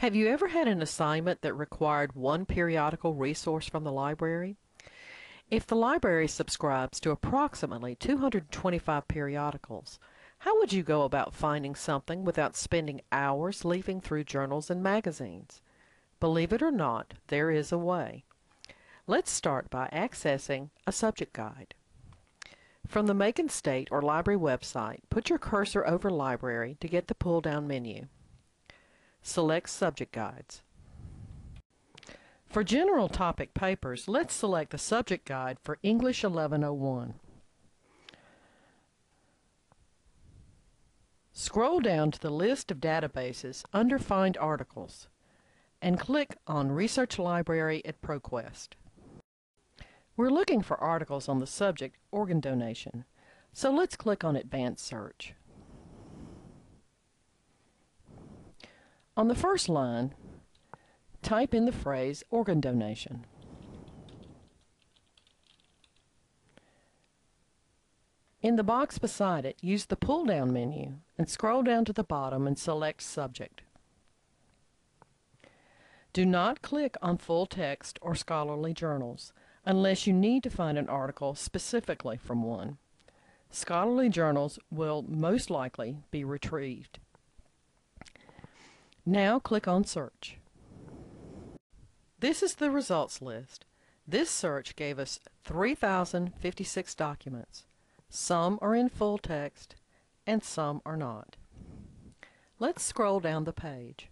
Have you ever had an assignment that required one periodical resource from the library? If the library subscribes to approximately 225 periodicals, how would you go about finding something without spending hours leafing through journals and magazines? Believe it or not, there is a way. Let's start by accessing a subject guide. From the Macon State or Library website, put your cursor over Library to get the pull-down menu. Select Subject Guides. For general topic papers, let's select the subject guide for English 1101. Scroll down to the list of databases under Find Articles and click on Research Library at ProQuest. We're looking for articles on the subject organ donation, so let's click on Advanced Search. On the first line, type in the phrase organ donation. In the box beside it, use the pull-down menu and scroll down to the bottom and select Subject. Do not click on full text or scholarly journals unless you need to find an article specifically from one. Scholarly journals will most likely be retrieved. Now click on Search. This is the results list. This search gave us 3,056 documents. Some are in full text and some are not. Let's scroll down the page.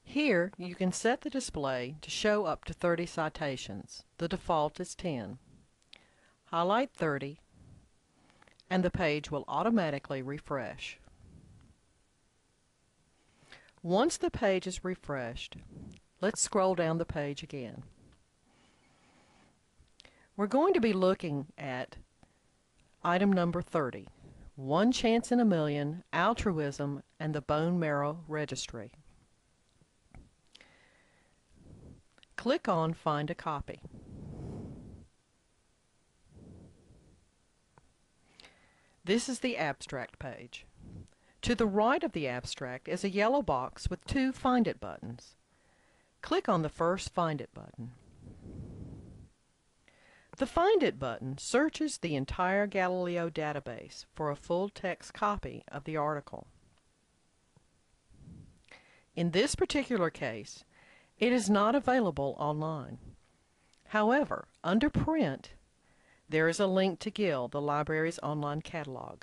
Here you can set the display to show up to 30 citations. The default is 10. Highlight 30 and the page will automatically refresh. Once the page is refreshed, let's scroll down the page again. We're going to be looking at item number 30, One Chance in a Million, Altruism, and the Bone Marrow Registry. Click on Find a Copy. This is the abstract page. To the right of the abstract is a yellow box with two Find It buttons. Click on the first Find It button. The Find It button searches the entire Galileo database for a full-text copy of the article. In this particular case, it is not available online. However, under Print, there is a link to GIL, the library's online catalog.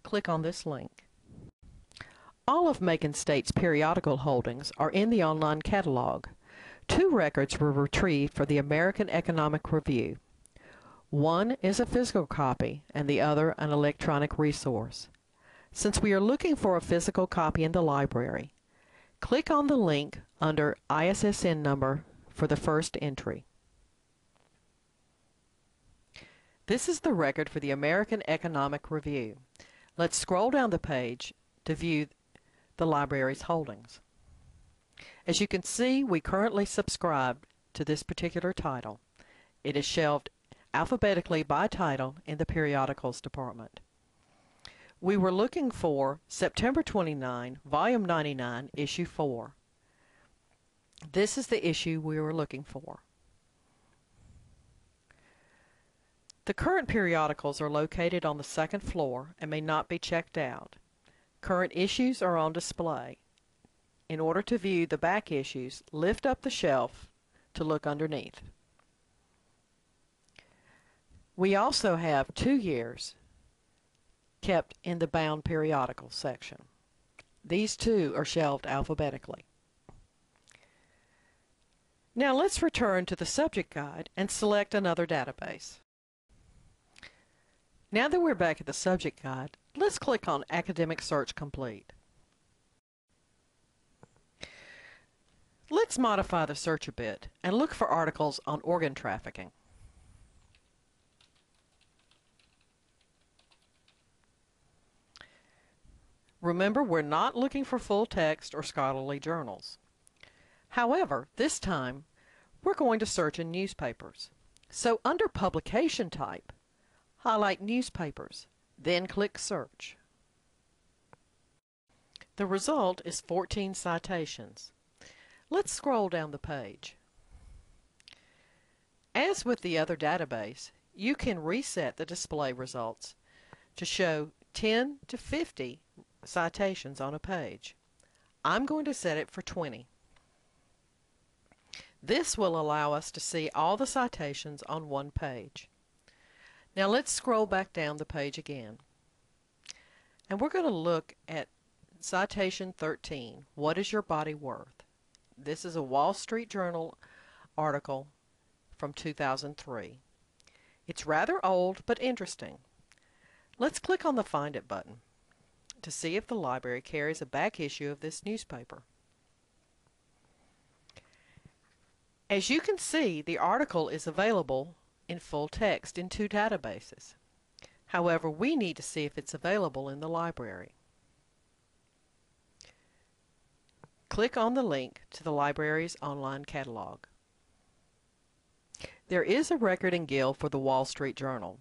Click on this link. All of Macon State's periodical holdings are in the online catalog. Two records were retrieved for the American Economic Review. One is a physical copy and the other an electronic resource. Since we are looking for a physical copy in the library, click on the link under ISSN number for the first entry. This is the record for the American Economic Review. Let's scroll down the page to view the library's holdings. As you can see, we currently subscribe to this particular title. It is shelved alphabetically by title in the periodicals department. We were looking for September 29, Volume 99, Issue 4. This is the issue we were looking for. The current periodicals are located on the second floor and may not be checked out. Current issues are on display. In order to view the back issues, lift up the shelf to look underneath. We also have 2 years kept in the bound periodical section. These two are shelved alphabetically. Now let's return to the subject guide and select another database. Now that we're back at the subject guide, let's click on Academic Search Complete. Let's modify the search a bit and look for articles on organ trafficking. Remember, we're not looking for full text or scholarly journals. However, this time, we're going to search in newspapers. So under Publication Type, highlight Newspapers, then click Search. The result is 14 citations. Let's scroll down the page. As with the other database, you can reset the display results to show 10 to 50 citations on a page. I'm going to set it for 20. This will allow us to see all the citations on one page. Now let's scroll back down the page again. And we're going to look at citation 13, What is Your Body Worth? This is a Wall Street Journal article from 2003. It's rather old but interesting. Let's click on the Find It button to see if the library carries a back issue of this newspaper. As you can see, the article is available in full text in two databases. However, we need to see if it's available in the library. Click on the link to the library's online catalog. There is a record in Gill for the Wall Street Journal.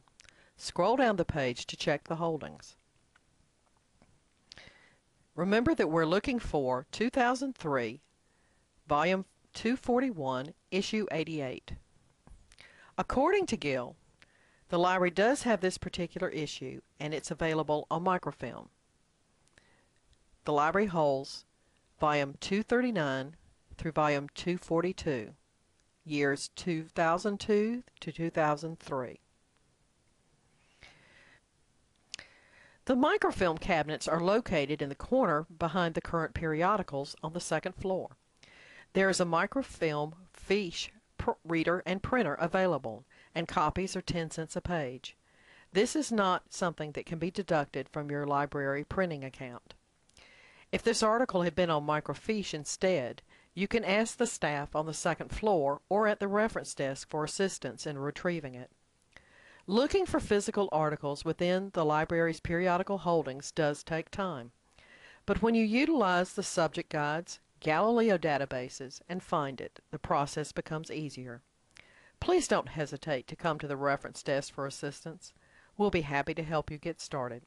Scroll down the page to check the holdings. Remember that we're looking for 2003, Volume 241, Issue 88. According to Gill, the library does have this particular issue, and it's available on microfilm. The library holds Volume 239 through Volume 242, years 2002 to 2003. The microfilm cabinets are located in the corner behind the current periodicals on the second floor. There is a microfilm fiche reader and printer available, and copies are 10 cents a page. This is not something that can be deducted from your library printing account. If this article had been on microfiche instead, you can ask the staff on the second floor or at the reference desk for assistance in retrieving it. Looking for physical articles within the library's periodical holdings does take time, but when you utilize the subject guides, Galileo databases, and find it, the process becomes easier. Please don't hesitate to come to the reference desk for assistance. We'll be happy to help you get started.